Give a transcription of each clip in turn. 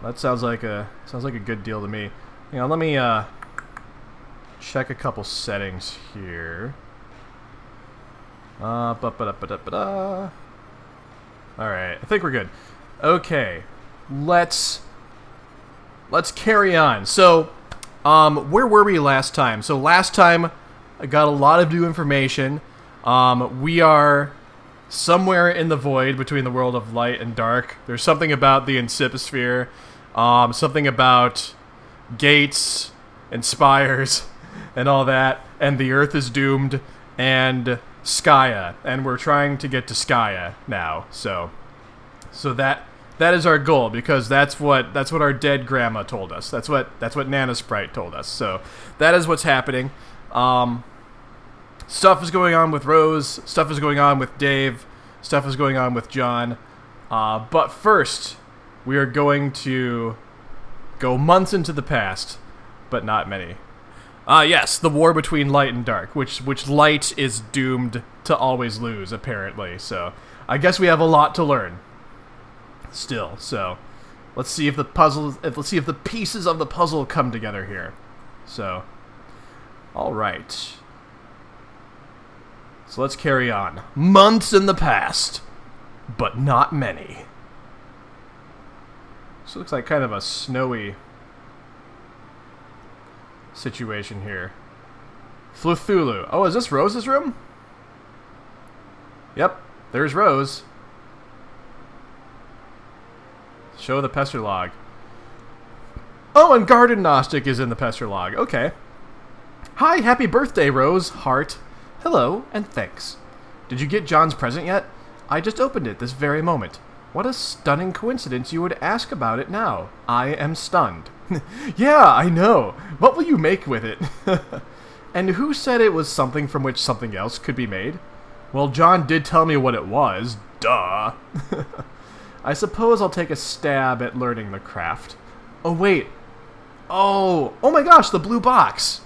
That sounds like a good deal to me. Hang on, let me check a couple settings here. Alright, I think we're good. Okay, let's carry on. So, where were we last time? So last time, I got a lot of new information. We are somewhere in the void between the world of light and dark. There's something about the insiposphere, something about gates and spires and all that, and the Earth is doomed, and Skya, and we're trying to get to Skya now. So that is our goal, because that's what our dead grandma told us. That's what Nana Sprite told us. So that is what's happening. Stuff is going on with Rose. Stuff is going on with Dave. Stuff is going on with John. But first, we are going to go months into the past, but not many. Yes, the war between light and dark, which light is doomed to always lose, apparently. So I guess we have a lot to learn still. So let's see if the pieces of the puzzle come together here. So, all right. So let's carry on. Months in the past, but not many. This looks like kind of a snowy situation here. Fluthulu. Oh, is this Rose's room? Yep, there's Rose. Show the pester log. Oh, and Garden Gnostic is in the pester log. Okay. Hi, happy birthday, Rose. Heart. Hello, and thanks. Did you get John's present yet? I just opened it this very moment. What a stunning coincidence you would ask about it now. I am stunned. Yeah, I know. What will you make with it? And who said it was something from which something else could be made? Well, John did tell me what it was. Duh. I suppose I'll take a stab at learning the craft. Oh, wait. Oh my gosh, the blue box.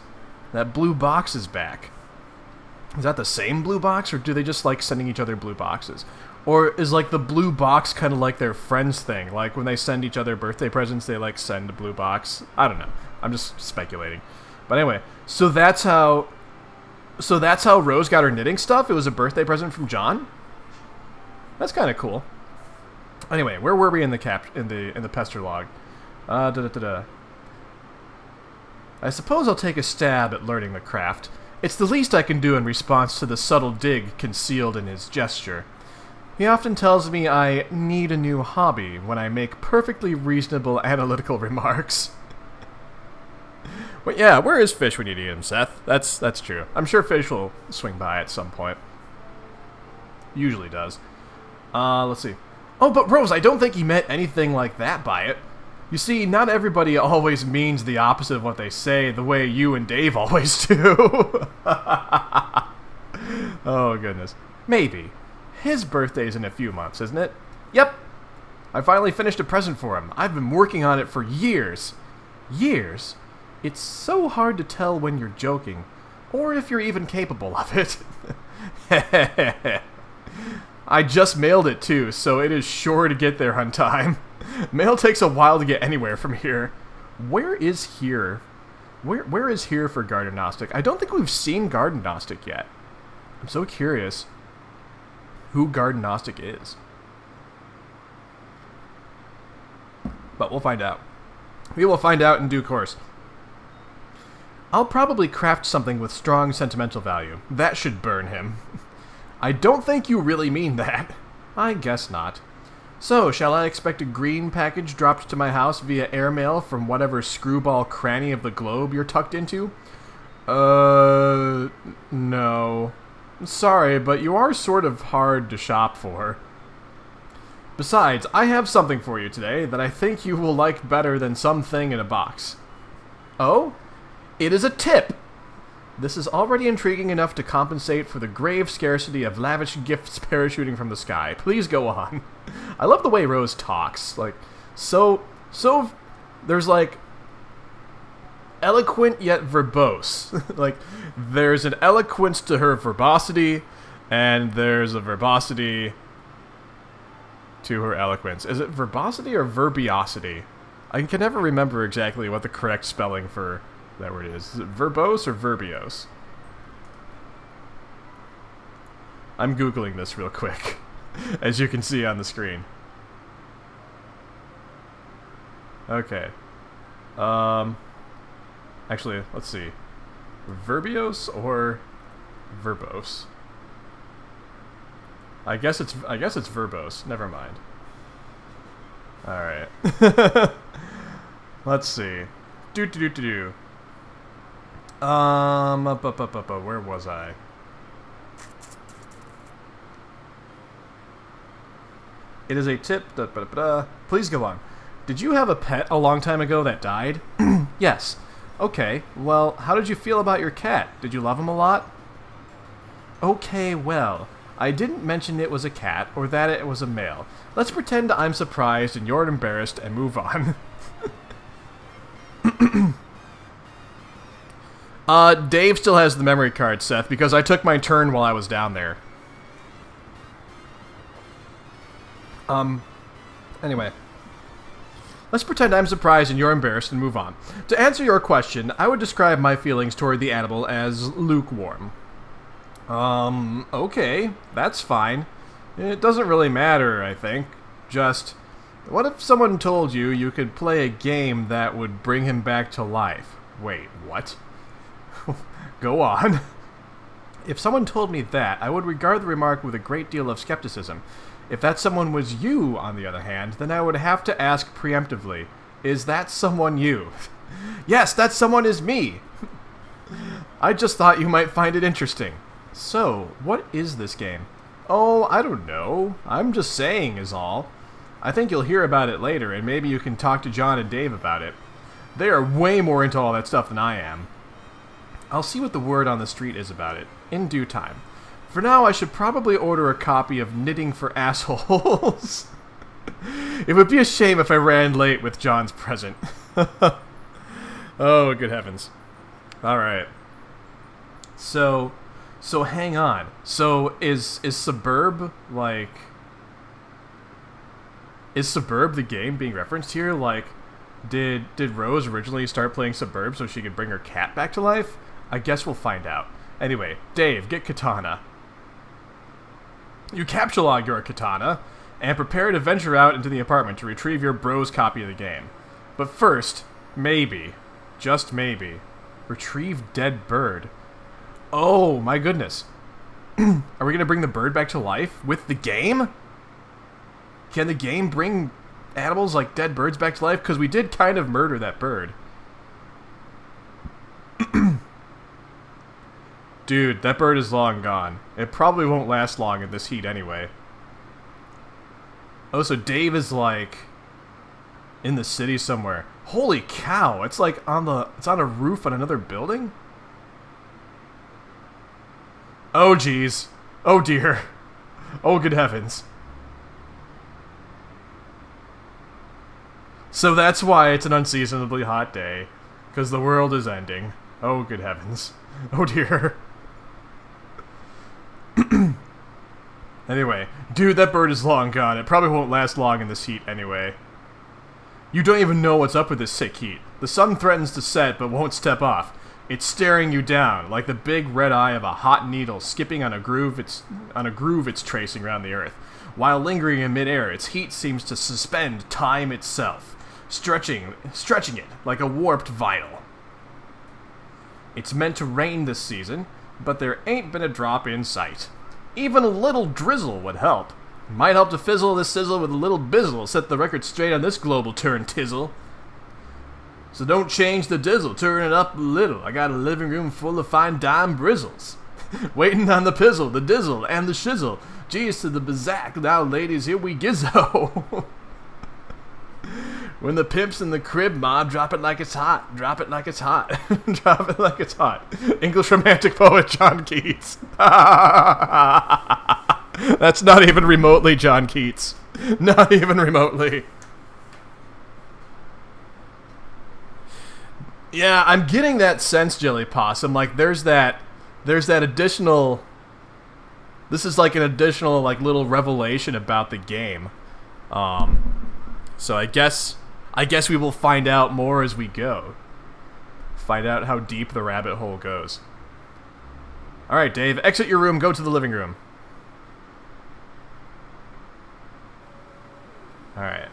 That blue box is back. Is that the same blue box, or do they just like sending each other blue boxes? Or is like the blue box kind of like their friends thing? Like when they send each other birthday presents, they like send a blue box? I don't know. I'm just speculating. But anyway, so that's how Rose got her knitting stuff. It was a birthday present from John. That's kind of cool. Anyway, where were we in the pester log? I suppose I'll take a stab at learning the craft. It's the least I can do in response to the subtle dig concealed in his gesture. He often tells me I need a new hobby when I make perfectly reasonable analytical remarks. Well, yeah, where is Fish when you need him, Seth? That's true. I'm sure Fish will swing by at some point. Usually does. Let's see. Oh, but Rose, I don't think he meant anything like that by it. You see, not everybody always means the opposite of what they say, the way you and Dave always do. Oh, goodness. Maybe. His birthday's in a few months, isn't it? Yep. I finally finished a present for him. I've been working on it for years. Years? It's so hard to tell when you're joking, or if you're even capable of it. I just mailed it too, so it is sure to get there on time. Mail takes a while to get anywhere from here. Where is here? Where is here for Garden Gnostic? I don't think we've seen Garden Gnostic yet. I'm so curious who Garden Gnostic is. But we'll find out. We will find out in due course. I'll probably craft something with strong sentimental value. That should burn him. I don't think you really mean that. I guess not. So, shall I expect a green package dropped to my house via airmail from whatever screwball cranny of the globe you're tucked into? No. Sorry, but you are sort of hard to shop for. Besides, I have something for you today that I think you will like better than something in a box. Oh? It is a tip! This is already intriguing enough to compensate for the grave scarcity of lavish gifts parachuting from the sky. Please go on. I love the way Rose talks. Like, so, there's like, eloquent yet verbose. Like, there's an eloquence to her verbosity, and there's a verbosity to her eloquence. Is it verbosity or verbiosity? I can never remember exactly what the correct spelling for that word is. Is it verbose or verbiose? I'm Googling this real quick, as you can see on the screen. Okay. Actually, let's see. Verbiose or verbose? I guess it's verbose. Never mind. All right. Let's see. Where was I? It is a tip. Please go on. Did you have a pet a long time ago that died? Yes. Okay. Well, how did you feel about your cat? Did you love him a lot? Okay, well, I didn't mention it was a cat or that it was a male. Let's pretend I'm surprised and you're embarrassed and move on. Dave still has the memory card, Seth, because I took my turn while I was down there. Anyway. Let's pretend I'm surprised and you're embarrassed and move on. To answer your question, I would describe my feelings toward the animal as lukewarm. Okay, that's fine. It doesn't really matter, I think. Just, what if someone told you you could play a game that would bring him back to life? Wait, what? Go on. If someone told me that, I would regard the remark with a great deal of skepticism. If that someone was you, on the other hand, then I would have to ask preemptively, is that someone you? Yes, that someone is me! I just thought you might find it interesting. So, what is this game? Oh, I don't know. I'm just saying is all. I think you'll hear about it later, and maybe you can talk to John and Dave about it. They are way more into all that stuff than I am. I'll see what the word on the street is about it, in due time. For now, I should probably order a copy of Knitting for Assholes. It would be a shame if I ran late with John's present. Oh, good heavens. Alright. So hang on. So is Sburb, like... Is Sburb the game being referenced here? Like, did Rose originally start playing Sburb so she could bring her cat back to life? I guess we'll find out. Anyway, Dave, get Katana. You captchalogue your Katana, and prepare to venture out into the apartment to retrieve your bro's copy of the game. But first, maybe, just maybe, retrieve dead bird. Oh, my goodness. Are we going to bring the bird back to life with the game? Can the game bring animals like dead birds back to life? Because we did kind of murder that bird. Dude, that bird is long gone. It probably won't last long in this heat anyway. Oh, so Dave is like in the city somewhere. Holy cow, it's like on a roof on another building? Oh geez. Oh dear. Oh good heavens. So that's why it's an unseasonably hot day. Because the world is ending. Oh good heavens. Oh dear. Anyway, dude, that bird is long gone. It probably won't last long in this heat anyway. You don't even know what's up with this sick heat. The sun threatens to set but won't step off. It's staring you down, like the big red eye of a hot needle skipping on a groove it's tracing around the earth. While lingering in midair, its heat seems to suspend time itself, stretching it like a warped vital. It's meant to rain this season, but there ain't been a drop in sight. Even a little drizzle would help. Might help to fizzle this sizzle with a little bizzle, set the record straight on this global turn tizzle. So don't change the dizzle, turn it up a little. I got a living room full of fine dime brizzles. Waiting on the pizzle, the dizzle, and the shizzle. Geez to the bazack, now ladies, here we gizzo. When the pimp's in the crib, ma, drop it like it's hot. Drop it like it's hot. Drop it like it's hot. English romantic poet John Keats. That's not even remotely John Keats. Not even remotely. Yeah, I'm getting that sense, Jelly Possum. Like, there's that additional... This is like an additional, like, little revelation about the game. So I guess I guess we will find out more as we go. Find out how deep the rabbit hole goes. Alright, Dave, exit your room, go to the living room. Alright.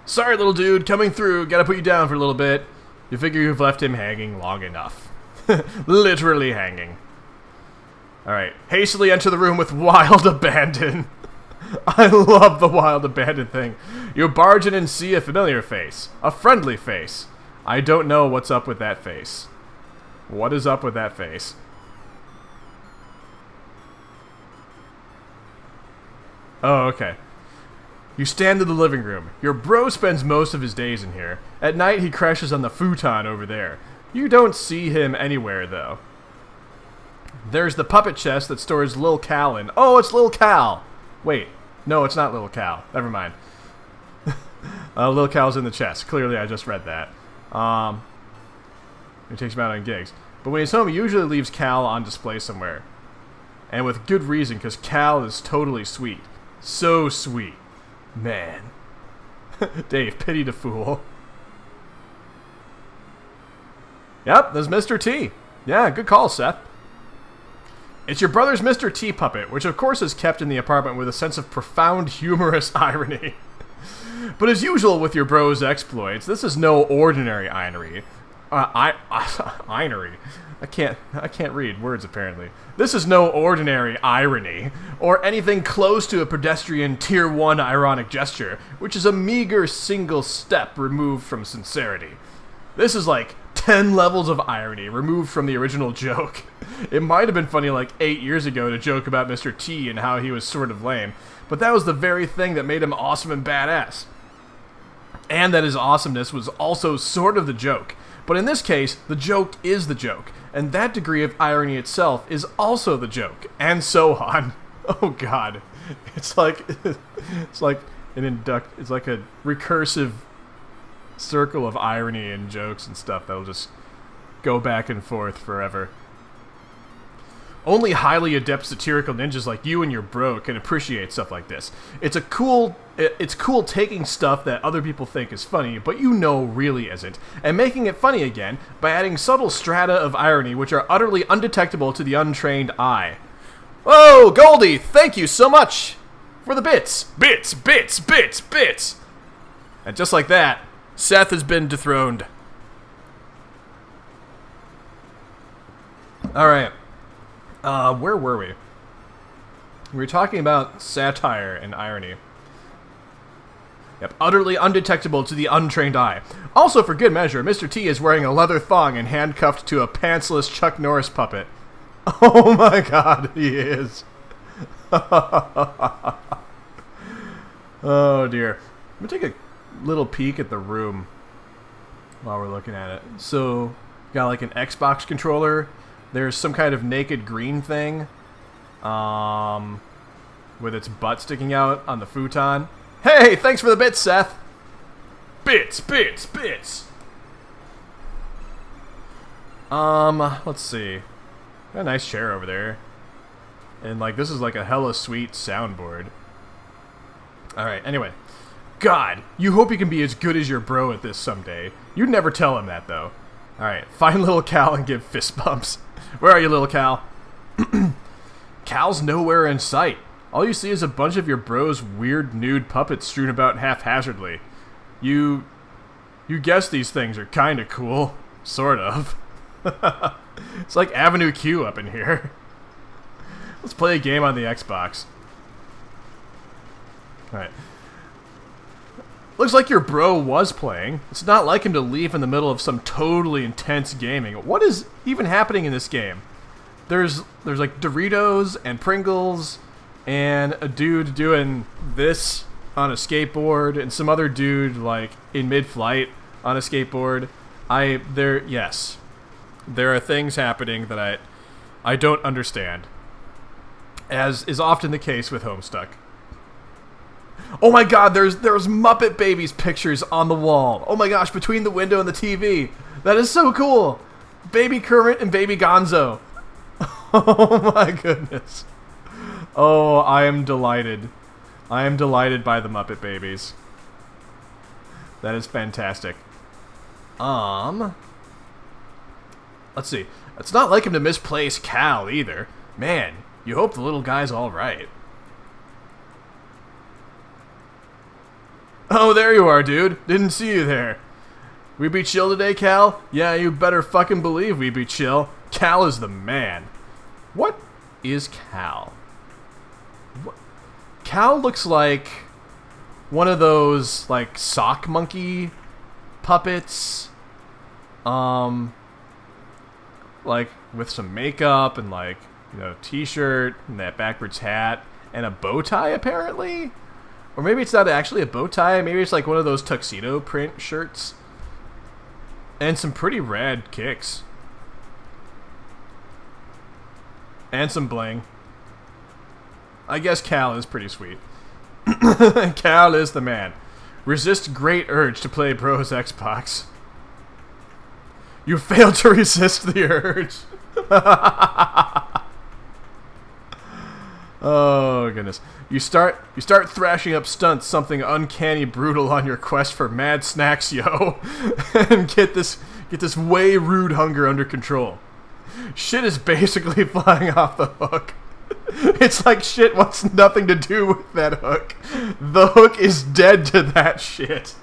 Sorry, little dude, coming through. Gotta put you down for a little bit. You figure you've left him hanging long enough. Literally hanging. Alright, hastily enter the room with wild abandon. I love the wild abandon thing. You barge in and see a familiar face. A friendly face. I don't know what's up with that face. What is up with that face? Oh, okay. You stand in the living room. Your bro spends most of his days in here. At night, he crashes on the futon over there. You don't see him anywhere, though. There's the puppet chest that stores Lil Cal in. Oh, it's Lil Cal! Wait. No, it's not Lil Cal. Never mind. Lil Cal's in the chest. Clearly, I just read that. He takes him out on gigs. But when he's home, he usually leaves Cal on display somewhere. And with good reason, because Cal is totally sweet. So sweet. Man. Dave, pity the fool. Yep, there's Mr. T. Yeah, good call, Seth. It's your brother's Mr. T puppet, which of course is kept in the apartment with a sense of profound humorous irony. But as usual with your bro's exploits, this is no ordinary irony. Irony. I can't read words apparently. This is no ordinary irony, or anything close to a pedestrian tier 1 ironic gesture, which is a meager single step removed from sincerity. This is like 10 levels of irony removed from the original joke. It might have been funny like 8 years ago to joke about Mr. T and how he was sort of lame, but that was the very thing that made him awesome and badass. And that his awesomeness was also sort of the joke. But in this case, the joke is the joke, and that degree of irony itself is also the joke, and so on. Oh God, it's like a recursive circle of irony and jokes and stuff that'll just go back and forth forever. Only highly adept satirical ninjas like you and your bro can appreciate stuff like this. It's cool taking stuff that other people think is funny, but you know really isn't, and making it funny again by adding subtle strata of irony which are utterly undetectable to the untrained eye. Whoa, Goldie, thank you so much for the bits. Bits, bits, bits, bits. And just like that, Seth has been dethroned. Alright. Where were we? We were talking about satire and irony. Yep, utterly undetectable to the untrained eye. Also, for good measure, Mr. T is wearing a leather thong and handcuffed to a pantsless Chuck Norris puppet. Oh my God, he is. Oh dear. Let me take a little peek at the room while we're looking at it. So, got like an Xbox controller. There's some kind of naked green thing, with its butt sticking out on the futon. Hey, thanks for the bits, Seth. Bits, bits, bits. Let's see. Got a nice chair over there, and like this is like a hella sweet soundboard. All right. Anyway, God, you hope you can be as good as your bro at this someday. You'd never tell him that though. All right, find Lil Cal and give fist bumps. Where are you, Lil Cal? Cal's nowhere in sight. All you see is a bunch of your bro's weird nude puppets strewn about haphazardly. You guess these things are kind of cool. Sort of. It's like Avenue Q up in here. Let's play a game on the Xbox. Alright. Looks like your bro was playing. It's not like him to leave in the middle of some totally intense gaming. What is even happening in this game? There's like Doritos and Pringles and a dude doing this on a skateboard and some other dude like in mid-flight on a skateboard. Yes. There are things happening that I don't understand, as is often the case with Homestuck. Oh my God, there's Muppet Babies pictures on the wall. Oh my gosh, between the window and the TV. That is so cool. Baby Kermit and Baby Gonzo. Oh my goodness. Oh, I am delighted. I am delighted by the Muppet Babies. That is fantastic. Let's see. It's not like him to misplace Cal either. Man, you hope the little guy's alright. Oh, there you are, dude. Didn't see you there. We be chill today, Cal? Yeah, you better fucking believe we be chill. Cal is the man. What is Cal? What? Cal looks like one of those, like, sock monkey puppets. Like, with some makeup and, like, you know, t-shirt and that backwards hat and a bow tie, apparently? Or maybe it's not actually a bow tie. Maybe it's like one of those tuxedo print shirts. And some pretty rad kicks. And some bling. I guess Cal is pretty sweet. Cal is the man. Resist great urge to play Bros Xbox. You failed to resist the urge. Oh goodness. You start thrashing up stunts, something uncanny brutal on your quest for mad snacks, yo. And get this way rude hunger under control. Shit is basically flying off the hook. It's like shit wants nothing to do with that hook. The hook is dead to that shit.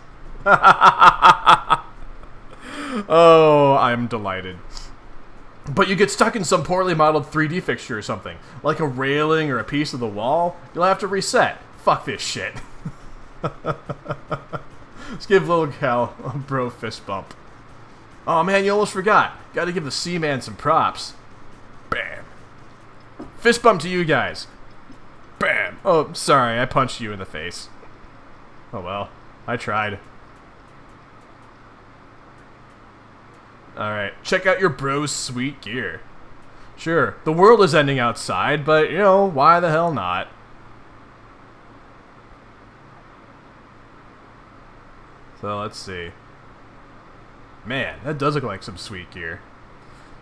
Oh, I'm delighted. But you get stuck in some poorly modeled 3D fixture or something, like a railing or a piece of the wall, you'll have to reset. Fuck this shit. Let's give Lil Cal a bro fist bump. Oh man, you almost forgot. Gotta give the C-Man some props. Bam. Fist bump to you guys. Bam. Oh, sorry, I punched you in the face. Oh well, I tried. Alright, check out your bro's sweet gear. Sure, the world is ending outside, but, you know, why the hell not? So, let's see. Man, that does look like some sweet gear.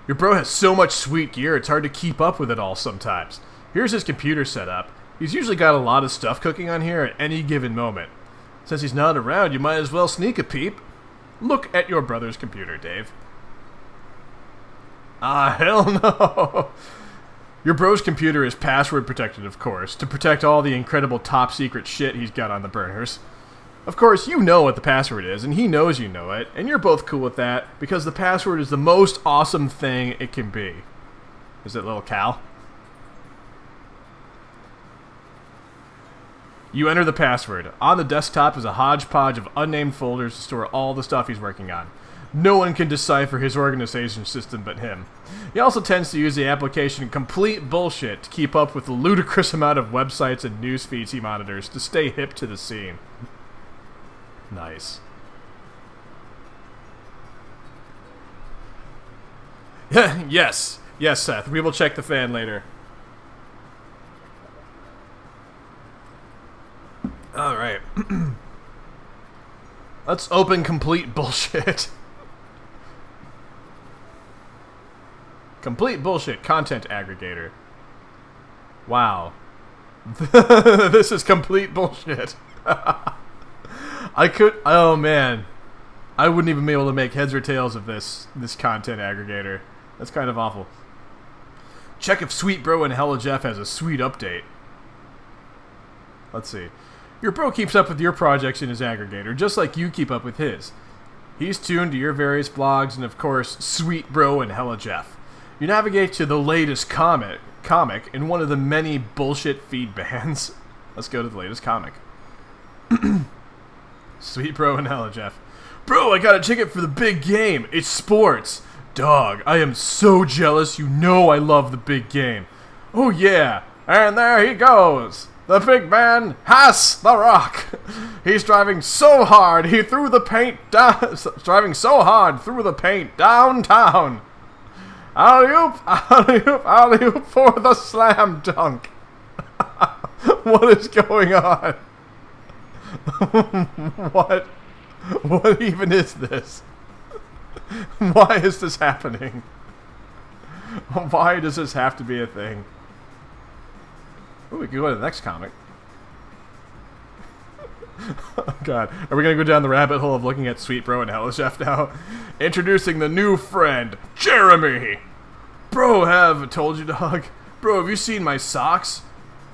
Your bro has so much sweet gear, it's hard to keep up with it all sometimes. Here's his computer setup. He's usually got a lot of stuff cooking on here at any given moment. Since he's not around, you might as well sneak a peep. Look at your brother's computer, Dave. Ah, hell no! Your bro's computer is password protected, of course, to protect all the incredible top secret shit he's got on the burners. Of course, you know what the password is, and he knows you know it, and you're both cool with that, because the password is the most awesome thing it can be. Is it Lil Cal? You enter the password. On the desktop is a hodgepodge of unnamed folders to store all the stuff he's working on. No one can decipher his organization system but him. He also tends to use the application Complete Bullshit to keep up with the ludicrous amount of websites and news feeds he monitors to stay hip to the scene. Nice. Yes, Seth. We will check the fan later. Alright. Let's open Complete Bullshit. Complete Bullshit content aggregator. Wow. This is complete bullshit. Oh man. I wouldn't even be able to make heads or tails of this content aggregator. That's kind of awful. Check if Sweet Bro and Hella Jeff has a sweet update. Let's see. Your bro keeps up with your projects in his aggregator, just like you keep up with his. He's tuned to your various blogs and, of course, Sweet Bro and Hella Jeff. You navigate to the latest comic in one of the many bullshit feed bands. Let's go to the latest comic. Sweet Bro and Hella Jeff. Bro, I got a ticket for the big game. It's sports. Dog, I am so jealous. You know I love the big game. Oh yeah, and there he goes. The big man has the rock. He's driving so hard he threw the paint down. Driving so hard through the paint downtown. Alley-oop, alley-oop, alley-oop for the slam dunk. What is going on? What even is this? Why is this happening? Why does this have to be a thing? Ooh, we can go to the next comic. Oh, God. Are we going to go down the rabbit hole of looking at Sweet Bro and Hello Chef now? Introducing the new friend, Jeremy! Bro, have I told you, dog? Bro, have you seen my socks?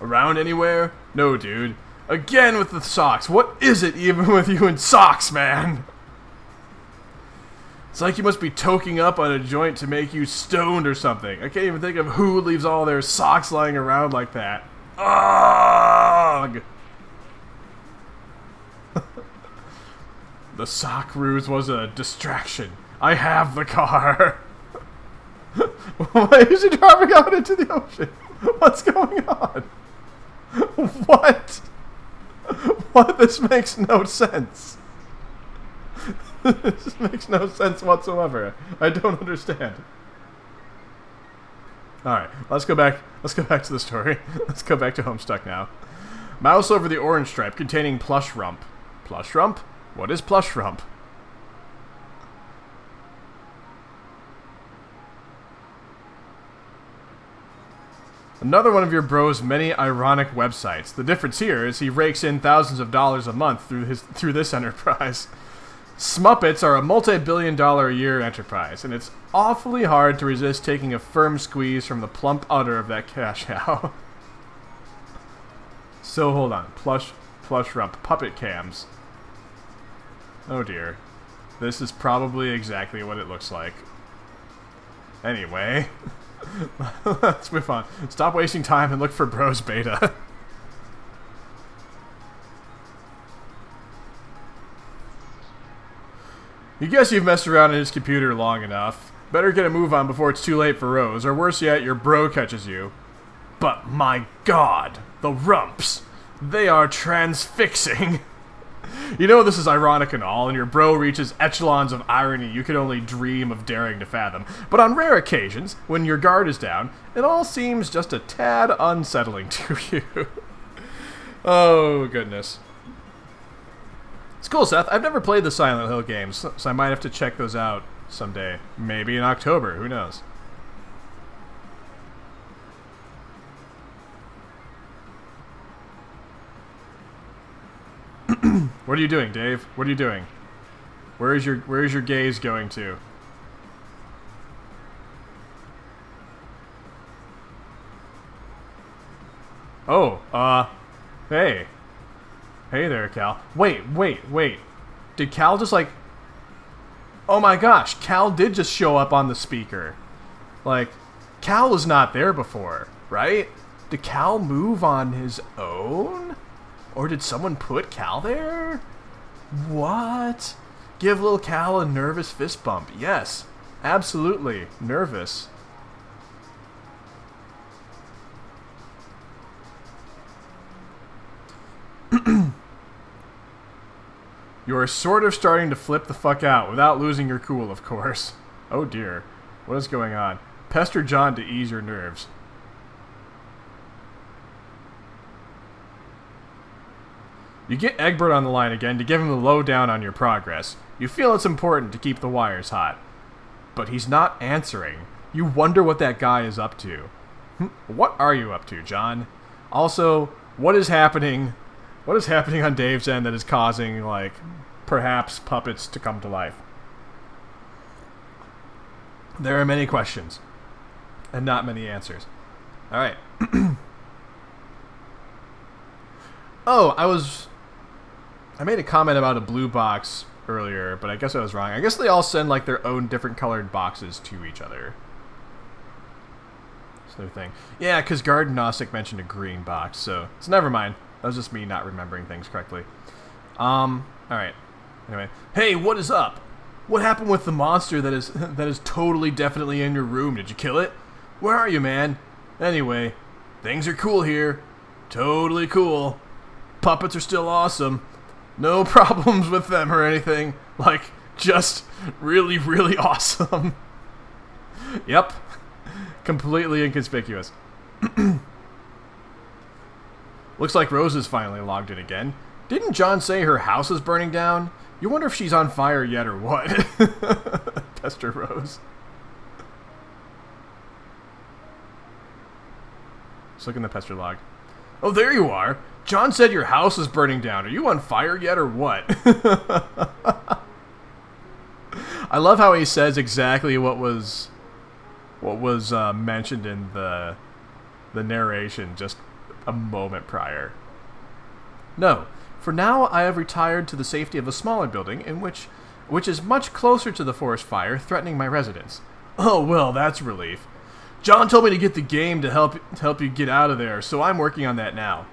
Around anywhere? No, dude. Again with the socks. What is it even with you and socks, man? It's like you must be toking up on a joint to make you stoned or something. I can't even think of who leaves all their socks lying around like that. Ugh! The sock ruse was a distraction. I have the car. Why is he driving out into the ocean? What's going on? What? What? This makes no sense. This makes no sense whatsoever. I don't understand. Alright, let's go back to the story. Let's go back to Homestuck now. Mouse over the orange stripe containing plush rump. Plush rump? What is plush rump? Another one of your bro's many ironic websites. The difference here is he rakes in thousands of dollars a month through this enterprise. Smuppets are a multi-billion-dollar a year enterprise, and it's awfully hard to resist taking a firm squeeze from the plump udder of that cash cow. So hold on, plush rump, puppet cams. Oh dear, this is probably exactly what it looks like. Anyway, let's move on. Stop wasting time and look for Bro's beta. You guess you've messed around in his computer long enough. Better get a move on before it's too late for Rose, or worse yet, your bro catches you. But my god, the rumps! They are transfixing! You know this is ironic and all, and your bro reaches echelons of irony you could only dream of daring to fathom. But on rare occasions, when your guard is down, it all seems just a tad unsettling to you. Oh, goodness. It's cool, Seth. I've never played the Silent Hill games, so I might have to check those out someday. Maybe in October, who knows? What are you doing, Dave? What are you doing? Where is your gaze going to? Oh, hey. Hey there, Cal. Wait. Did Cal just like... Oh my gosh, Cal did just show up on the speaker. Like, Cal was not there before, right? Did Cal move on his own? Or did someone put Cal there? What? Give Lil Cal a nervous fist bump. Yes, absolutely. Nervous. You're sort of starting to flip the fuck out without losing your cool, of course. Oh dear. What is going on? Pester John to ease your nerves. You get Egbert on the line again to give him the lowdown on your progress. You feel it's important to keep the wires hot. But he's not answering. You wonder what that guy is up to. What are you up to, John? Also, what is happening? What is happening on Dave's end that is causing, like, perhaps puppets to come to life? There are many questions. And not many answers. Alright. Oh, I made a comment about a blue box earlier, but I guess I was wrong. I guess they all send like their own different colored boxes to each other. That's their thing. Yeah, because Garden Gnostic mentioned a green box, so never mind. That was just me not remembering things correctly. Alright. Anyway. Hey, what is up? What happened with the monster that is totally definitely in your room? Did you kill it? Where are you, man? Anyway, things are cool here. Totally cool. Puppets are still awesome. No problems with them or anything. Like, just really, really awesome. Yep. Completely inconspicuous. Looks like Rose is finally logged in again. Didn't John say her house is burning down? You wonder if she's on fire yet or what? Pester Rose. Let's look in the pester log. Oh, there you are. John said your house is burning down. Are you on fire yet or what? I love how he says exactly what was mentioned in the narration just a moment prior. No, for now I have retired to the safety of a smaller building in which is much closer to the forest fire threatening my residence. Oh well, that's a relief. John told me to get the game to help you get out of there, so I'm working on that now.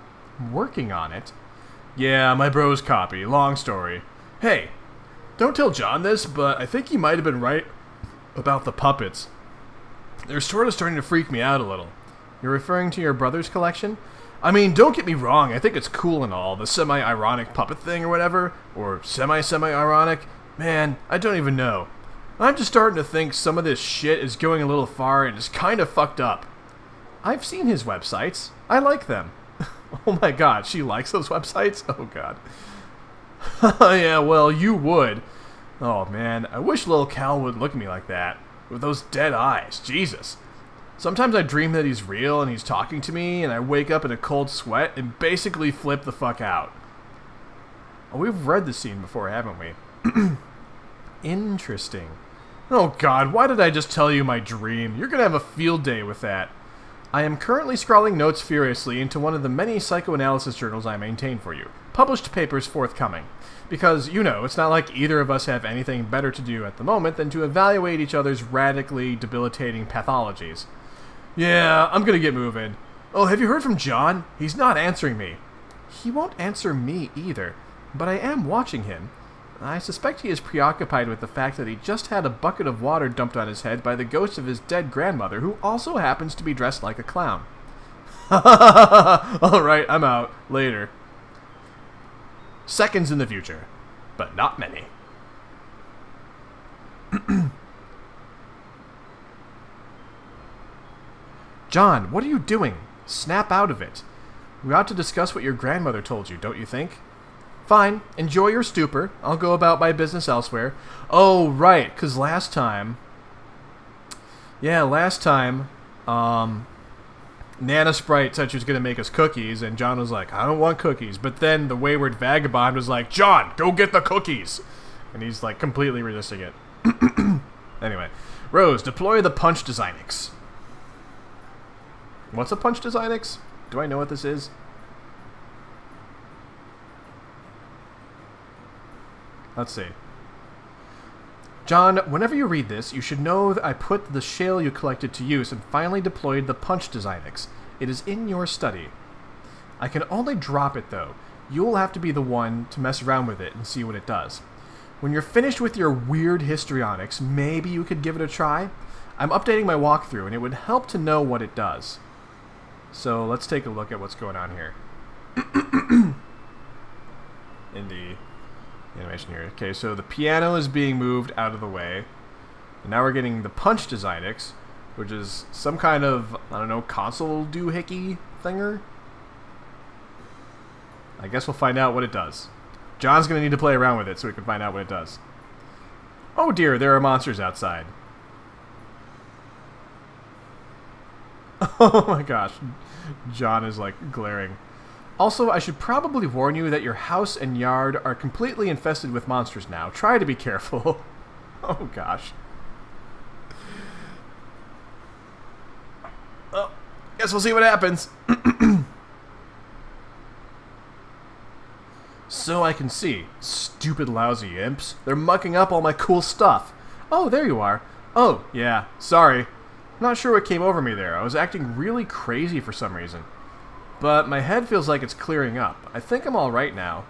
Working on it? Yeah, my bro's copy. Long story. Hey, don't tell John this, but I think he might have been right about the puppets. They're sort of starting to freak me out a little. You're referring to your brother's collection? I mean, don't get me wrong, I think it's cool and all, the semi-ironic puppet thing or whatever, or semi-ironic. Man, I don't even know. I'm just starting to think some of this shit is going a little far and is kind of fucked up. I've seen his websites. I like them. Oh my god, she likes those websites? Oh god. Yeah, well, you would. Oh man, I wish Lil Cal would look at me like that. With those dead eyes. Jesus. Sometimes I dream that he's real and he's talking to me, and I wake up in a cold sweat and basically flip the fuck out. Oh, we've read this scene before, haven't we? Interesting. Oh god, why did I just tell you my dream? You're gonna have a field day with that. I am currently scrawling notes furiously into one of the many psychoanalysis journals I maintain for you. Published papers forthcoming. Because, you know, it's not like either of us have anything better to do at the moment than to evaluate each other's radically debilitating pathologies. Yeah, I'm gonna get moving. Oh, have you heard from John? He's not answering me. He won't answer me either, but I am watching him. I suspect he is preoccupied with the fact that he just had a bucket of water dumped on his head by the ghost of his dead grandmother, who also happens to be dressed like a clown. Alright, I'm out. Later. Seconds in the future, but not many. John, what are you doing? Snap out of it. We ought to discuss what your grandmother told you, don't you think? Fine, enjoy your stupor. I'll go about my business elsewhere. Oh, right, because last time, Nana Sprite said she was going to make us cookies, and John was like, I don't want cookies. But then the Wayward Vagabond was like, John, go get the cookies! And he's like completely resisting it. Anyway, Rose, deploy the punch designx. What's a punch designx? Do I know what this is? Let's see. John, whenever you read this, you should know that I put the shale you collected to use and finally deployed the punch designx. It is in your study. I can only drop it, though. You'll have to be the one to mess around with it and see what it does. When you're finished with your weird histrionics, maybe you could give it a try? I'm updating my walkthrough, and it would help to know what it does. So let's take a look at what's going on here. In the animation here. Okay, so the piano is being moved out of the way. And now we're getting the punch designx, which is some kind of, I don't know, console doohickey thinger? I guess we'll find out what it does. John's going to need to play around with it so we can find out what it does. Oh dear, there are monsters outside. Oh my gosh. John is like glaring. Also, I should probably warn you that your house and yard are completely infested with monsters now. Try to be careful. Oh gosh. Well, guess we'll see what happens. So I can see. Stupid lousy imps. They're mucking up all my cool stuff. Oh, there you are. Oh, yeah. Sorry. I'm not sure what came over me there. I was acting really crazy for some reason. But my head feels like it's clearing up. I think I'm alright now.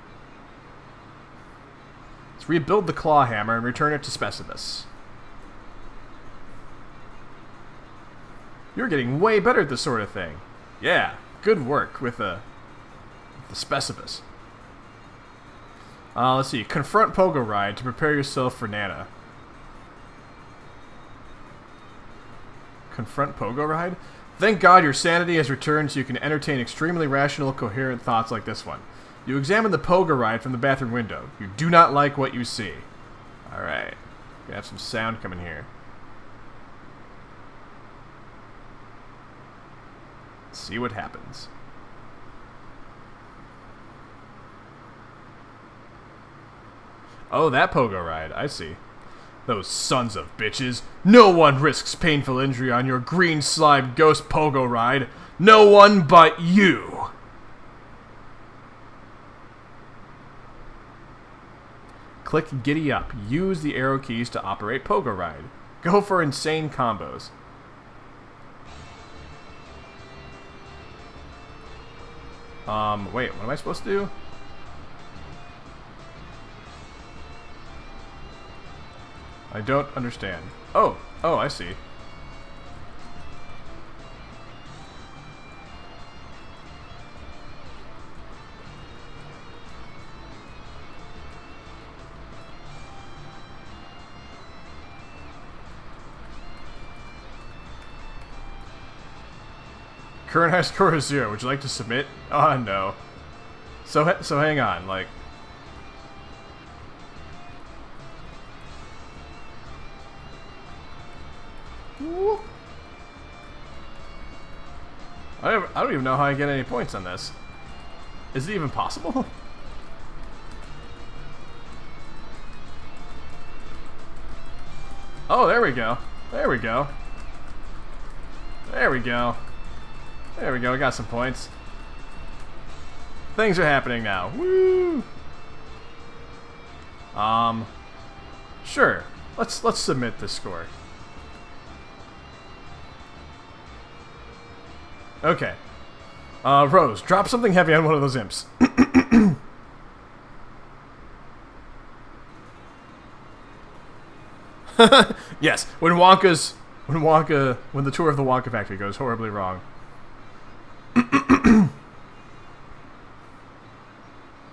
Let's rebuild the claw hammer and return it to Specibus. You're getting way better at this sort of thing. Yeah, good work with the Specibus. Let's see. Confront Pogo Ride to prepare yourself for Nana. Confront Pogo Ride? Thank God your sanity has returned so you can entertain extremely rational, coherent thoughts like this one. You examine the Pogo Ride from the bathroom window. You do not like what you see. Alright. We have some sound coming here. Let's see what happens. Oh, that pogo ride. I see. Those sons of bitches. No one risks painful injury on your green slime ghost pogo ride. No one but you. Click Giddy Up. Use the arrow keys to operate pogo ride. Go for insane combos. Wait, what am I supposed to do? I don't understand. Oh, I see. Current high score is 0. Would you like to submit? Oh, no. So hang on, like... I don't even know how I get any points on this. Is it even possible? Oh, there we go. There we go. There we go. There we go, we got some points. Things are happening now. Woo! Sure. Let's submit this score. Okay. Rose, drop something heavy on one of those imps. Yes, when the tour of the Wonka factory goes horribly wrong.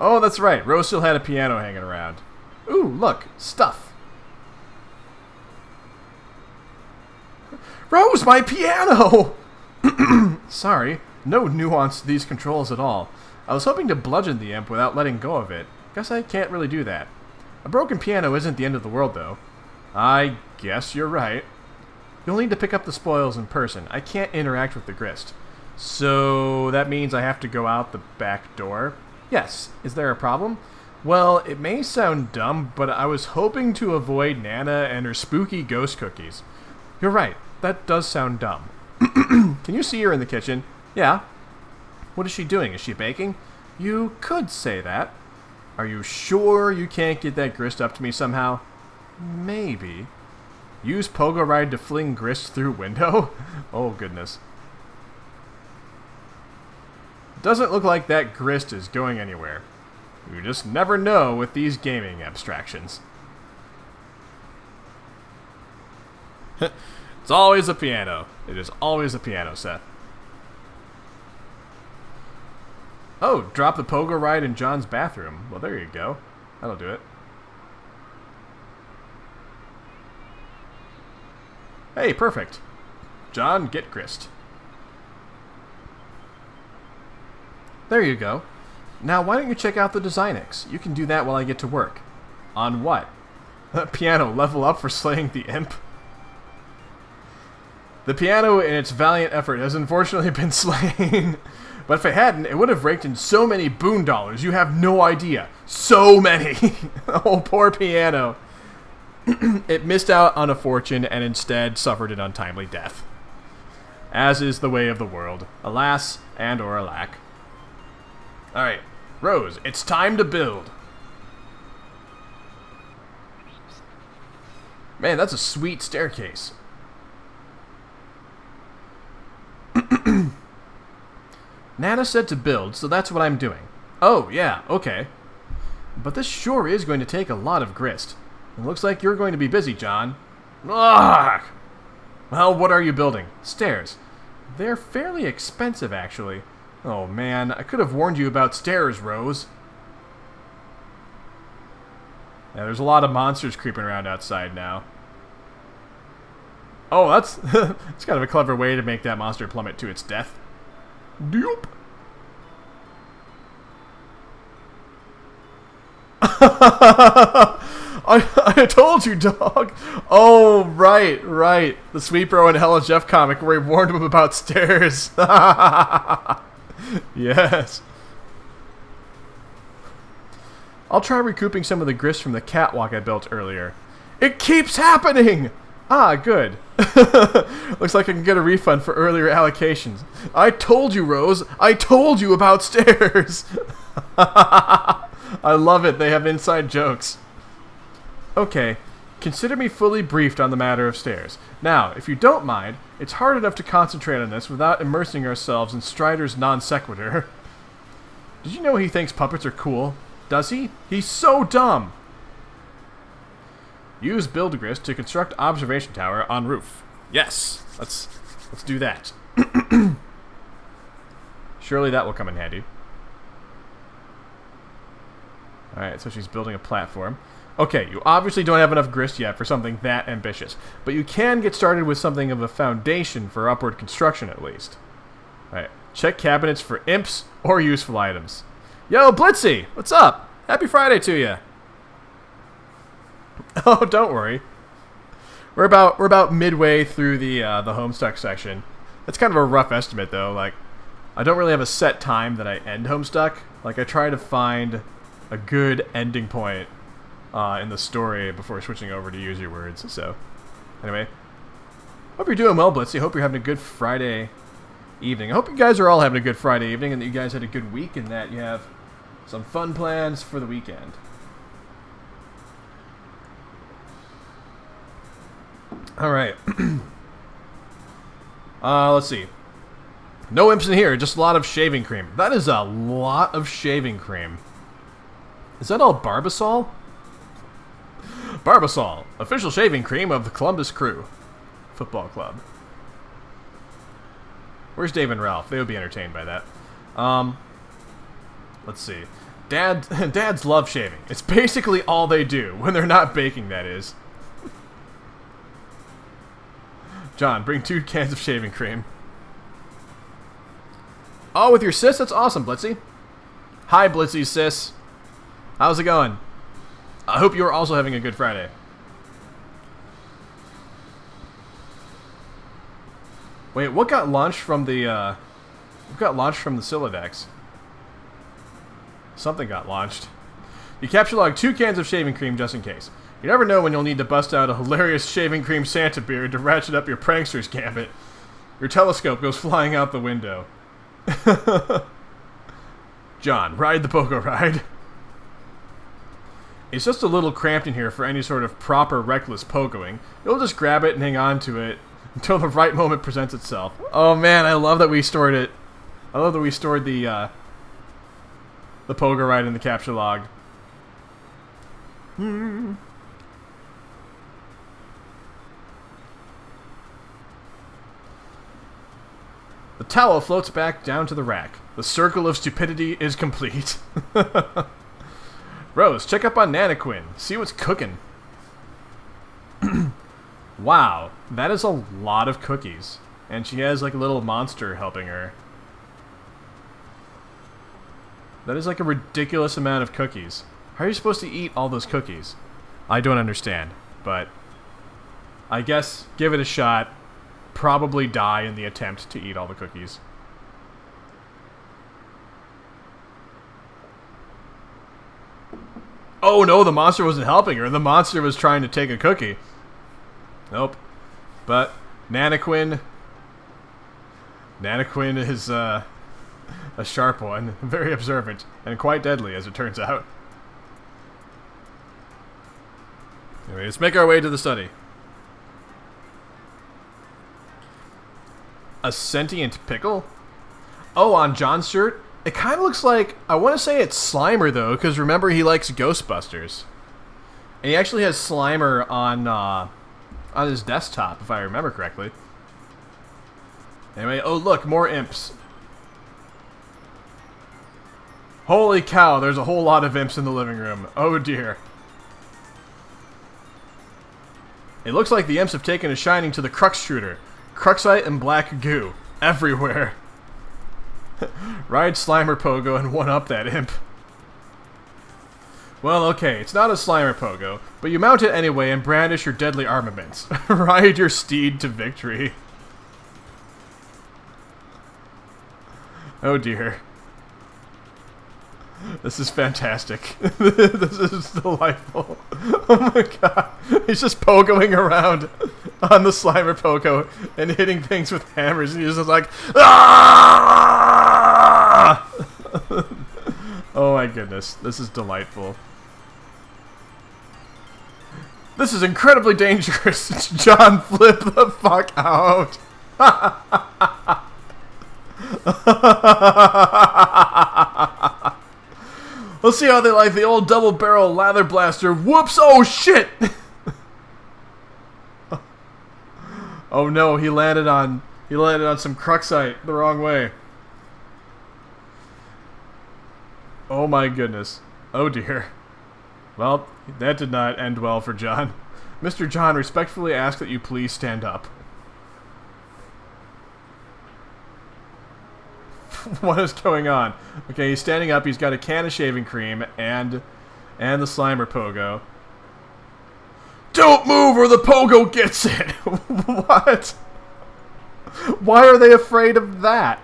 Oh, that's right. Rose still had a piano hanging around. Ooh, look. Stuff. Rose, my piano! Sorry. No nuance to these controls at all. I was hoping to bludgeon the imp without letting go of it. Guess I can't really do that. A broken piano isn't the end of the world, though. I guess you're right. You'll need to pick up the spoils in person. I can't interact with the grist. So that means I have to go out the back door? Yes. Is there a problem? Well, it may sound dumb, but I was hoping to avoid Nana and her spooky ghost cookies. You're right. That does sound dumb. Can you see her in the kitchen? Yeah. What is she doing? Is she baking? You could say that. Are you sure you can't get that grist up to me somehow? Maybe. Use pogo ride to fling grist through window? Oh, goodness. Doesn't look like that grist is going anywhere. You just never know with these gaming abstractions. It's always a piano. It is always a piano, Seth. Oh, drop the pogo ride in John's bathroom. Well, there you go. That'll do it. Hey, perfect. John, get grist. There you go. Now, why don't you check out the designx? You can do that while I get to work. On what? Piano, level up for slaying the imp? The piano, in its valiant effort, has unfortunately been slain. But if it hadn't, it would have raked in so many boon dollars, you have no idea. So many! Oh, poor piano. It missed out on a fortune and instead suffered an untimely death. As is the way of the world. Alas, and or alack. Alright, Rose, it's time to build. Man, that's a sweet staircase. Nana said to build, so that's what I'm doing. Oh, yeah, okay. But this sure is going to take a lot of grist. It looks like you're going to be busy, John. Ugh! Well, what are you building? Stairs. They're fairly expensive, actually. Oh, man, I could have warned you about stairs, Rose. Yeah, there's a lot of monsters creeping around outside now. Oh, that's it's kind of a clever way to make that monster plummet to its death. Doop. I told you, dog. Oh, right. The Sweet Bro and Hella Jeff comic where he warned him about stairs. Yes. I'll try recouping some of the grist from the catwalk I built earlier. It keeps happening! Ah, good. Looks like I can get a refund for earlier allocations. I told you, Rose. I told you about stairs. I love it. They have inside jokes. Okay. Consider me fully briefed on the matter of stairs. Now, if you don't mind, it's hard enough to concentrate on this without immersing ourselves in Strider's non sequitur. Did you know he thinks puppets are cool? Does he? He's so dumb! Use build grist to construct observation tower on roof. Yes! Let's do that. Surely that will come in handy. Alright, so she's building a platform. Okay, you obviously don't have enough grist yet for something that ambitious, but you can get started with something of a foundation for upward construction at least. Alright, check cabinets for imps or useful items. Yo, Blitzy! What's up? Happy Friday to you! Oh, don't worry. We're about midway through the Homestuck section. That's kind of a rough estimate though. Like, I don't really have a set time that I end Homestuck. Like, I try to find a good ending point in the story before switching over to use your words. So, anyway, hope you're doing well, Blitzy. Hope you're having a good Friday evening. I hope you guys are all having a good Friday evening and that you guys had a good week and that you have some fun plans for the weekend. Alright. Let's see. No imps in here, just a lot of shaving cream. That is a lot of shaving cream. Is that all Barbasol? Barbasol, official shaving cream of the Columbus Crew Football Club. Where's Dave and Ralph? They would be entertained by that. Let's see. Dads love shaving. It's basically all they do when they're not baking, that is. John, bring 2 cans of shaving cream. Oh, with your sis? That's awesome, Blitzy. Hi, Blitzy sis. How's it going? I hope you're also having a good Friday. Wait, what got launched from the, what got launched from the Silodex? Something got launched. You capture log 2 cans of shaving cream just in case. You never know when you'll need to bust out a hilarious shaving cream Santa beard to ratchet up your prankster's gambit. Your telescope goes flying out the window. John, ride the pogo ride. It's just a little cramped in here for any sort of proper reckless pogoing. You'll just grab it and hang on to it until the right moment presents itself. Oh man, I love that we stored it. I love that we stored the pogo ride in the capture log. The towel floats back down to the rack. The circle of stupidity is complete. Rose, check up on Nanaquin. See what's cooking. Wow, that is a lot of cookies. And she has like a little monster helping her. That is like a ridiculous amount of cookies. How are you supposed to eat all those cookies? I don't understand, but I guess give it a shot. Probably die in the attempt to eat all the cookies. Oh no, the monster wasn't helping her. The monster was trying to take a cookie. Nope. But Nanaquin is a sharp one, very observant, and quite deadly as it turns out. Anyway, let's make our way to the study. A sentient pickle? Oh, on John's shirt? It kind of looks like, I want to say it's Slimer though, because remember he likes Ghostbusters. And he actually has Slimer on his desktop, if I remember correctly. Anyway, oh look, more imps. Holy cow, there's a whole lot of imps in the living room. Oh dear. It looks like the imps have taken a shining to the Crux shooter. Cruxite and black goo. Everywhere. Ride Slimer Pogo and one-up that imp. Well, okay, it's not a Slimer Pogo, but you mount it anyway and brandish your deadly armaments. Ride your steed to victory. Oh dear. This is fantastic. This is delightful. Oh my god. He's just pogoing around on the Slimer Pogo and hitting things with hammers. And he's just like, ah! Oh my goodness. This is delightful. This is incredibly dangerous. John, flip the fuck out. Let's see how they like the old double barrel lather blaster. Whoops! Oh shit! Oh no, he landed on some Cruxite the wrong way. Oh my goodness. Oh dear. Well, that did not end well for John. Mr. John, respectfully ask that you please stand up. What is going on? Okay, he's standing up. He's got a can of shaving cream and the Slimer Pogo. Don't move or the Pogo gets it! What? Why are they afraid of that?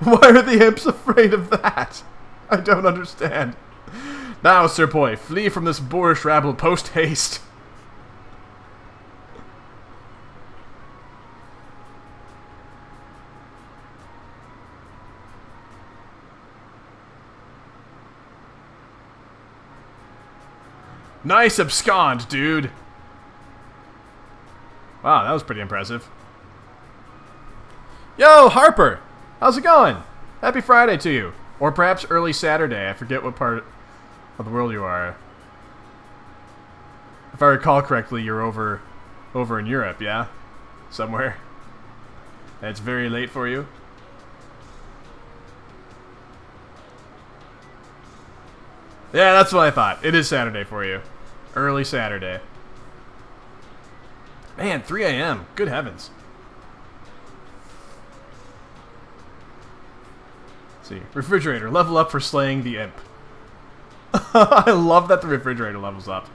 Why are the imps afraid of that? I don't understand. Now, Sir Boy, flee from this boorish rabble post-haste. Nice abscond, dude. Wow, that was pretty impressive. Yo, Harper! How's it going? Happy Friday to you. Or perhaps early Saturday. I forget what part of the world you are. If I recall correctly, you're over in Europe, yeah? Somewhere. And it's very late for you. Yeah, that's what I thought. It is Saturday for you. Early Saturday. Man, 3 a.m. Good heavens. Let's see. Refrigerator. Level up for slaying the imp. I love that the refrigerator levels up.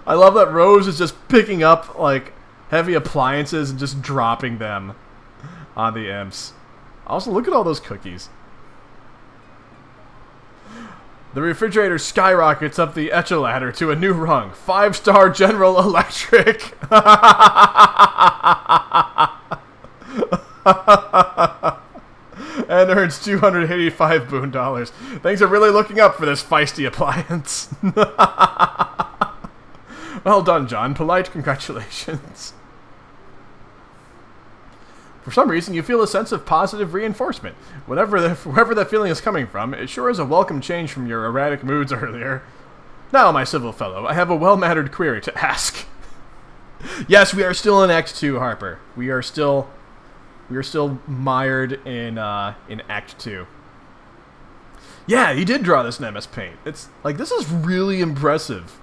I love that Rose is just picking up, like, heavy appliances and just dropping them on the imps. Also, look at all those cookies. The refrigerator skyrockets up the echelon to a new rung. 5-star General Electric. And earns 285 boon dollars. Things are really looking up for this feisty appliance. Well done, John. Polite congratulations. For some reason, you feel a sense of positive reinforcement. Wherever that feeling is coming from, it sure is a welcome change from your erratic moods earlier. Now, my civil fellow, I have a well-mannered query to ask. Yes, we are still in Act 2, Harper. We are still mired in Act 2. Yeah, he did draw this in MS Paint. It's like, this is really impressive.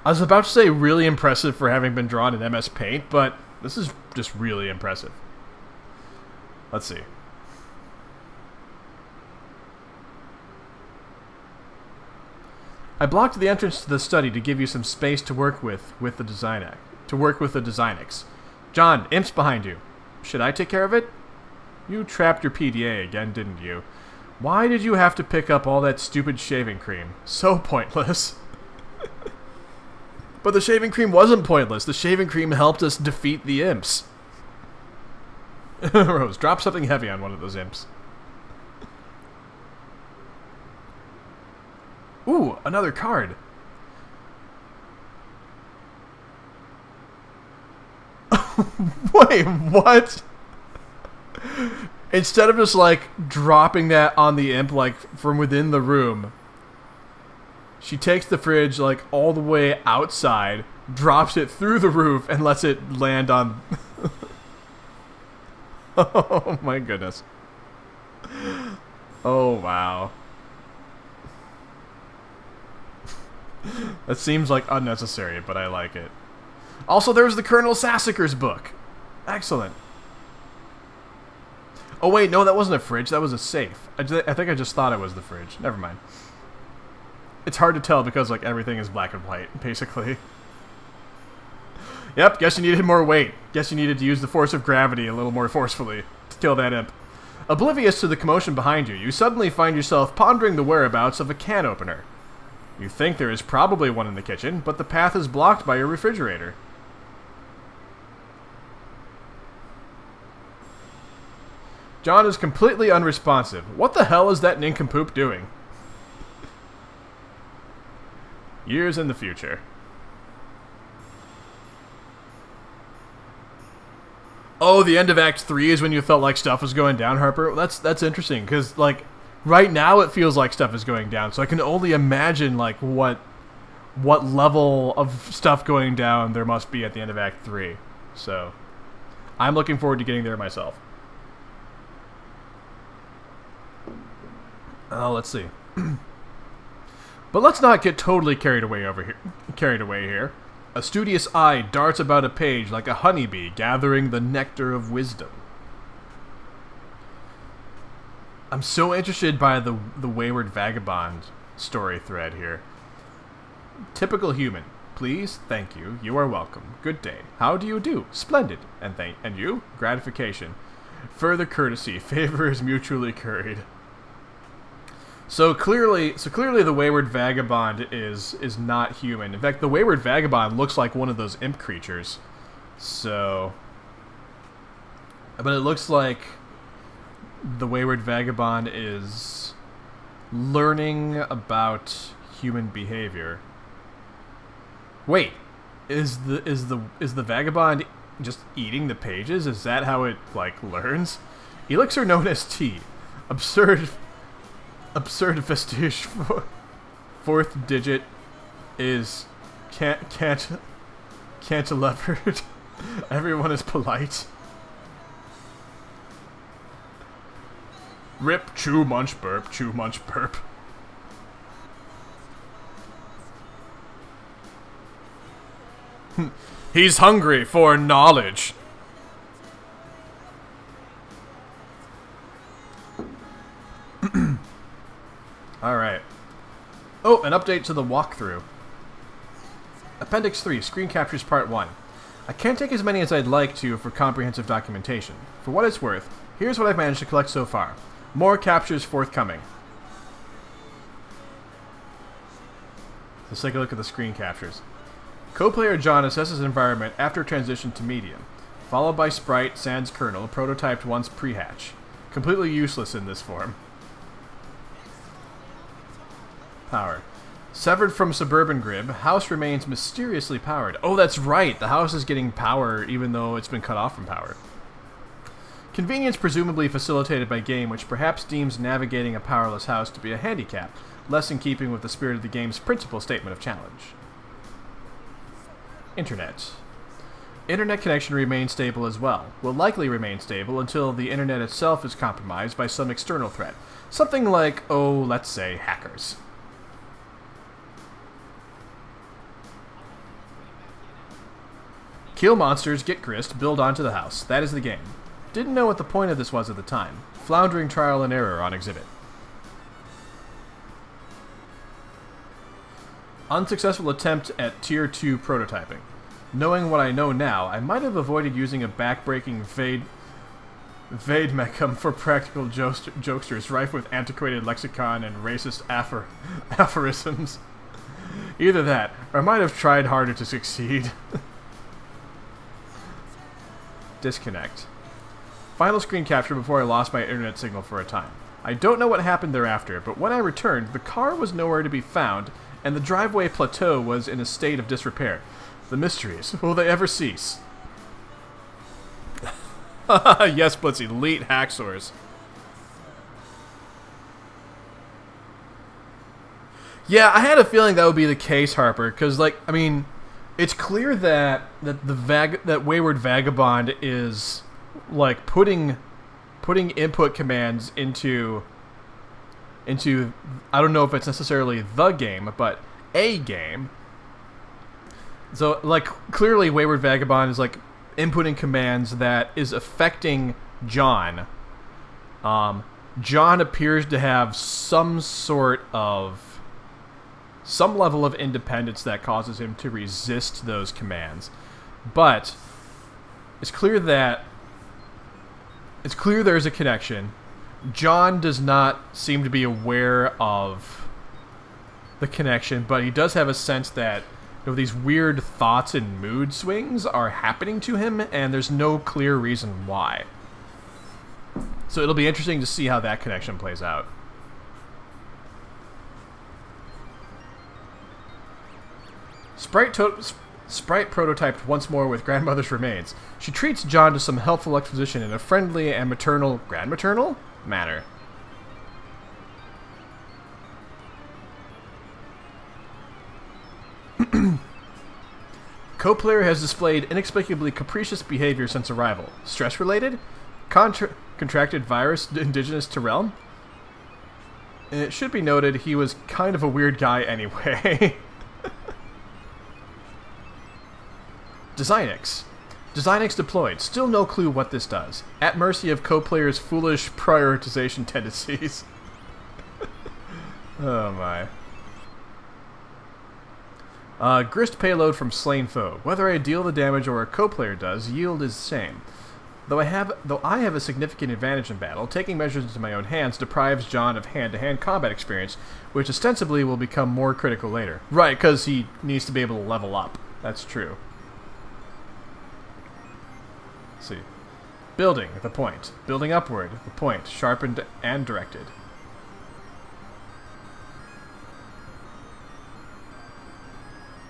I was about to say really impressive for having been drawn in MS Paint, but this is just really impressive. Let's see. I blocked the entrance to the study to give you some space to work with the designx. John, imps behind you. Should I take care of it? You trapped your PDA again, didn't you? Why did you have to pick up all that stupid shaving cream? So pointless. But the shaving cream wasn't pointless. The shaving cream helped us defeat the imps. Rose, drop something heavy on one of those imps. Ooh, another card. Wait, what? Instead of just, like, dropping that on the imp, like, from within the room, she takes the fridge, like, all the way outside, drops it through the roof, and lets it land on... Oh, my goodness. Oh, wow. That seems, like, unnecessary, but I like it. Also, there's the Colonel Sassacre's book. Excellent. Oh, wait, no, that wasn't a fridge. That was a safe. I think I just thought it was the fridge. Never mind. It's hard to tell because, like, everything is black and white, basically. Yep, guess you needed more weight. Guess you needed to use the force of gravity a little more forcefully to kill that imp. Oblivious to the commotion behind you, you suddenly find yourself pondering the whereabouts of a can opener. You think there is probably one in the kitchen, but the path is blocked by your refrigerator. John is completely unresponsive. What the hell is that nincompoop doing? Years in the future. Oh, the end of Act 3 is when you felt like stuff was going down, Harper? That's interesting, because, like, right now it feels like stuff is going down, so I can only imagine, like, what level of stuff going down there must be at the end of Act 3. So, I'm looking forward to getting there myself. Let's see. But let's not get totally carried away here. A studious eye darts about a page like a honeybee gathering the nectar of wisdom. I'm so interested by the Wayward Vagabond story thread here. Typical human. Please, thank you. You are welcome. Good day. How do you do? Splendid. And you? Gratification. Further courtesy. Favor is mutually curried. So clearly the Wayward Vagabond is not human. In fact, the Wayward Vagabond looks like one of those imp creatures. So, but it looks like the Wayward Vagabond is learning about human behavior. Wait, is the Vagabond just eating the pages? Is that how it, like, learns? Elixir known as tea. Absurd vestige. Fourth digit is cantilevered. Everyone is polite. Rip, chew, munch, burp, chew, munch, burp. He's hungry for knowledge. Alright. Oh, an update to the walkthrough. Appendix 3, Screen Captures Part 1. I can't take as many as I'd like to for comprehensive documentation. For what it's worth, here's what I've managed to collect so far. More captures forthcoming. Let's take a look at the screen captures. Co-player John assesses environment after transition to medium, followed by sprite sans kernel, prototyped once pre-hatch. Completely useless in this form. Power. Severed from suburban grid, house remains mysteriously powered. Oh, that's right! The house is getting power even though it's been cut off from power. Convenience presumably facilitated by game, which perhaps deems navigating a powerless house to be a handicap, less in keeping with the spirit of the game's principal statement of challenge. Internet. Internet connection remains stable as well. Will likely remain stable until the internet itself is compromised by some external threat. Something like, oh, let's say, hackers. Kill monsters, get grist, build onto the house. That is the game. Didn't know what the point of this was at the time. Floundering trial and error on exhibit. Unsuccessful attempt at Tier 2 prototyping. Knowing what I know now, I might have avoided using a back-breaking Vademecum for practical jokesters rife with antiquated lexicon and racist aphorisms. Either that, or I might have tried harder to succeed. Disconnect. Final screen capture before I lost my internet signal for a time. I don't know what happened thereafter, but when I returned, the car was nowhere to be found, and the driveway plateau was in a state of disrepair. The mysteries, will they ever cease? Yes, Blitz, elite hacksaws. Yeah, I had a feeling that would be the case, Harper, because, like, I mean, it's clear that that Wayward Vagabond is, like, putting input commands into I don't know if it's necessarily the game, but a game. So, like, clearly Wayward Vagabond is, like, inputting commands that is affecting John. John appears to have some level of independence that causes him to resist those commands. But it's clear there's a connection. John does not seem to be aware of the connection, but he does have a sense that these weird thoughts and mood swings are happening to him, and there's no clear reason why. So it'll be interesting to see how that connection plays out. Sprite prototyped once more with grandmother's remains. She treats John to some helpful exposition in a friendly and maternal, grandmaternal manner. Co-player has displayed inexplicably capricious behavior since arrival. Stress-related? Contracted virus indigenous to realm? And it should be noted he was kind of a weird guy anyway. designx. designx deployed. Still no clue what this does. At mercy of co-player's foolish prioritization tendencies. Oh my. Grist payload from slain foe. Whether I deal the damage or a co-player does, yield is the same. Though I have a significant advantage in battle, taking measures into my own hands deprives John of hand-to-hand combat experience, which ostensibly will become more critical later. Right, because he needs to be able to level up. That's true. Let's see. Building, the point. Building upward, the point. Sharpened and directed.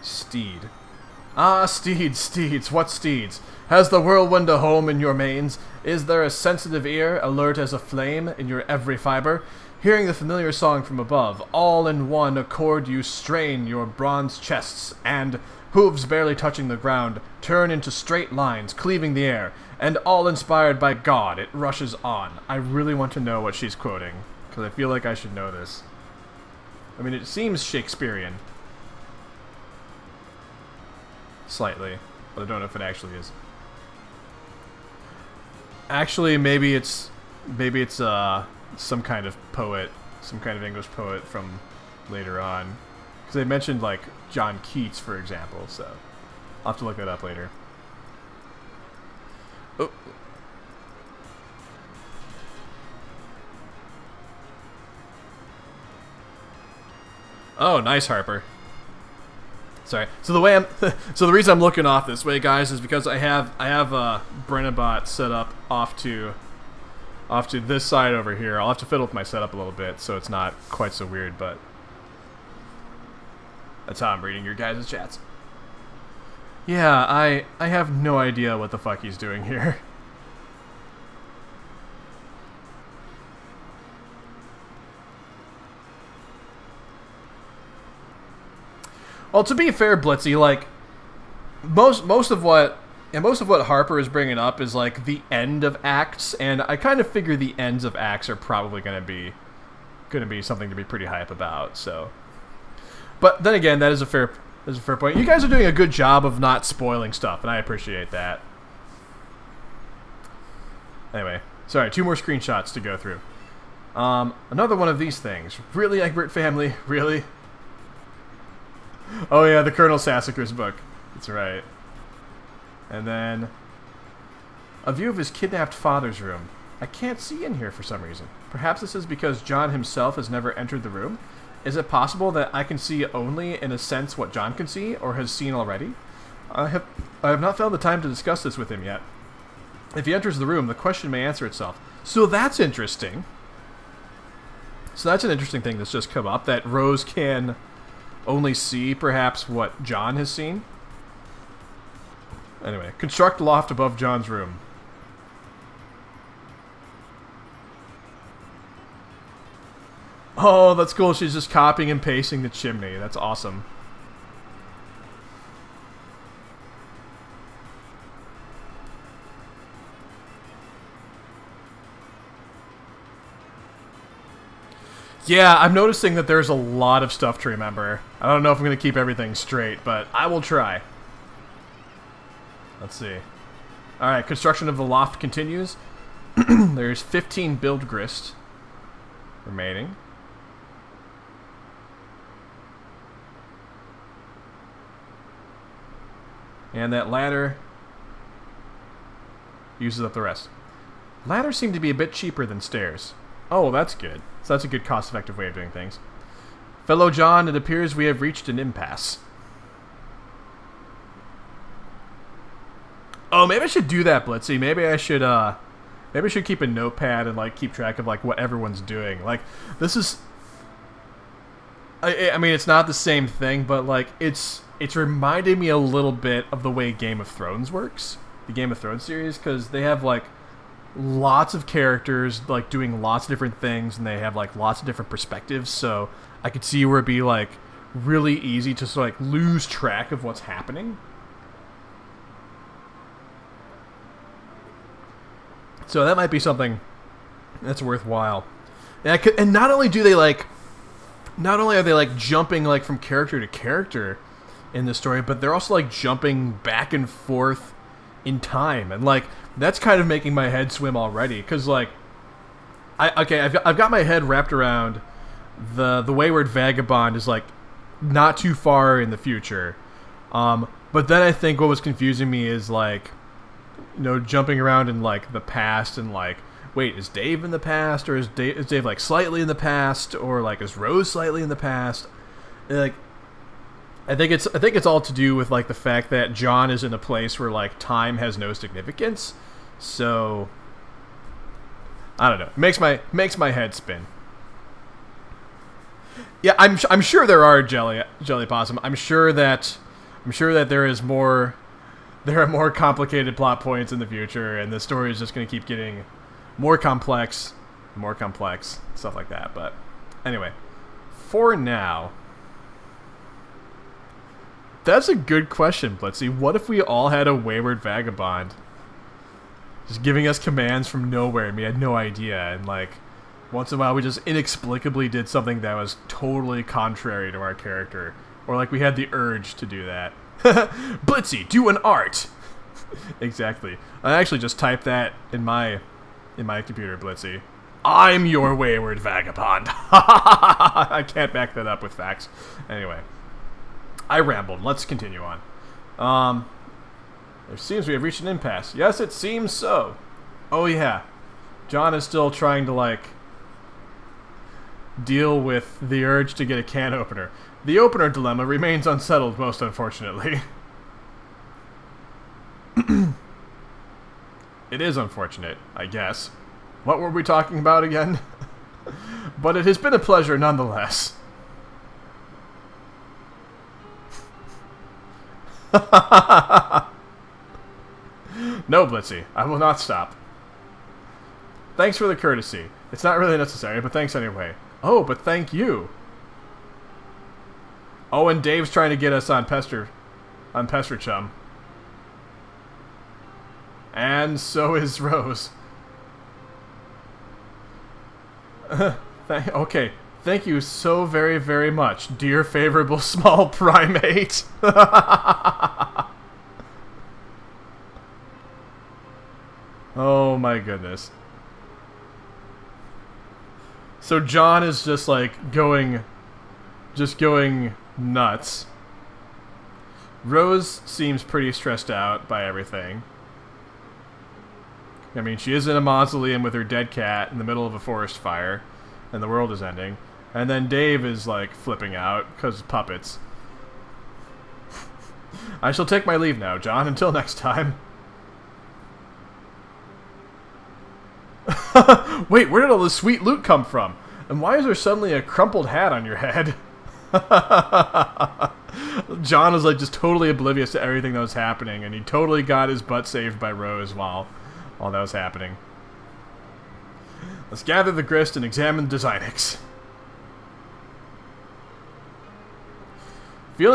Steed. Ah, steeds, what steeds? Has the whirlwind a home in your manes? Is there a sensitive ear, alert as a flame, in your every fiber? Hearing the familiar song from above, all in one accord you strain your bronze chests, and, hooves barely touching the ground, turn into straight lines, cleaving the air, and all inspired by God, it rushes on. I really want to know what she's quoting, because I feel like I should know this. I mean, it seems Shakespearean. Slightly, but I don't know if it actually is. Actually, maybe it's some kind of poet, some kind of English poet from later on, because they mentioned like John Keats, for example. So I'll have to look that up later. Oh. Oh, nice, Harper. Sorry. So the reason I'm looking off this way, guys, is because I have Brennabot set up off to this side over here. I'll have to fiddle with my setup a little bit so it's not quite so weird, but that's how I'm reading your guys' chats. Yeah, I have no idea what the fuck he's doing here. Well, to be fair, Blitzy, like most of what Harper is bringing up is like the end of acts, and I kind of figure the ends of acts are probably going to be something to be pretty hype about. So, but then again, that is a fair point. You guys are doing a good job of not spoiling stuff, and I appreciate that. Anyway, sorry, 2 more screenshots to go through. Another one of these things. Really, Egbert family? Really? Oh yeah, the Colonel Sassacre's book. That's right. And then a view of his kidnapped father's room. I can't see in here for some reason. Perhaps this is because John himself has never entered the room. Is it possible that I can see only in a sense what John can see or has seen already? I have not found the time to discuss this with him yet. If he enters the room, the question may answer itself. So that's interesting. So that's an interesting thing that's just come up, that Rose can only see, perhaps, what John has seen. Anyway, construct loft above John's room. Oh, that's cool. She's just copying and pasting the chimney. That's awesome. Yeah, I'm noticing that there's a lot of stuff to remember. I don't know if I'm going to keep everything straight, but I will try. Let's see. Alright, construction of the loft continues. There's 15 build grist remaining. And that ladder uses up the rest. Ladders seem to be a bit cheaper than stairs. Oh, that's good. So that's a good cost-effective way of doing things. Fellow John, it appears we have reached an impasse. Oh, maybe I should do that, Blitzy. Maybe I should keep a notepad and like keep track of like what everyone's doing. Like this is, I mean, it's not the same thing, but like it's reminded me a little bit of the way Game of Thrones works, the Game of Thrones series, because they have like lots of characters like doing lots of different things, and they have like lots of different perspectives. So I could see where it'd be like really easy to sort of like lose track of what's happening. So that might be something that's worthwhile. And not only are they like jumping like from character to character in the story, but they're also like jumping back and forth in time, and like that's kind of making my head swim already. Because like, I've got my head wrapped around the Wayward Vagabond is like not too far in the future, but then I think what was confusing me is like, you know, jumping around in like the past and like, wait, is Dave in the past, or is Dave like slightly in the past, or like is Rose slightly in the past? Like, I think it's all to do with like the fact that John is in a place where like time has no significance. So I don't know. It makes my head spin. Yeah, I'm sure there are Jelly Possum. I'm sure that there are more complicated plot points in the future, and the story is just going to keep getting more complex, stuff like that. But anyway, for now, that's a good question, Blitzy. What if we all had a Wayward Vagabond just giving us commands from nowhere, and we had no idea, and like once in a while we just inexplicably did something that was totally contrary to our character, or like we had the urge to do that. Blitzy, do an art. Exactly. I actually just typed that in my computer, Blitzy. I'm your Wayward Vagabond. I can't back that up with facts. Anyway, I rambled. Let's continue on. It seems we have reached an impasse. Yes, it seems so. Oh yeah, John is still trying to like deal with the urge to get a can opener. The opener dilemma remains unsettled, most unfortunately. It is unfortunate, I guess. What were we talking about again? But it has been a pleasure nonetheless. No, Blitzy, I will not stop. Thanks for the courtesy. It's not really necessary, but thanks anyway. Oh, but thank you. Oh, and Dave's trying to get us on Pester Chum. And so is Rose. Okay, thank you so very, very much, dear favorable small primate. Oh my goodness. So John is just like going nuts. Rose seems pretty stressed out by everything. I mean, she is in a mausoleum with her dead cat in the middle of a forest fire, and the world is ending. And then Dave is like flipping out because puppets. I shall take my leave now, John. Until next time. Wait, where did all this sweet loot come from? And why is there suddenly a crumpled hat on your head? John is like just totally oblivious to everything that was happening, and he totally got his butt saved by Rose while that was happening. Let's gather the grist and examine designx.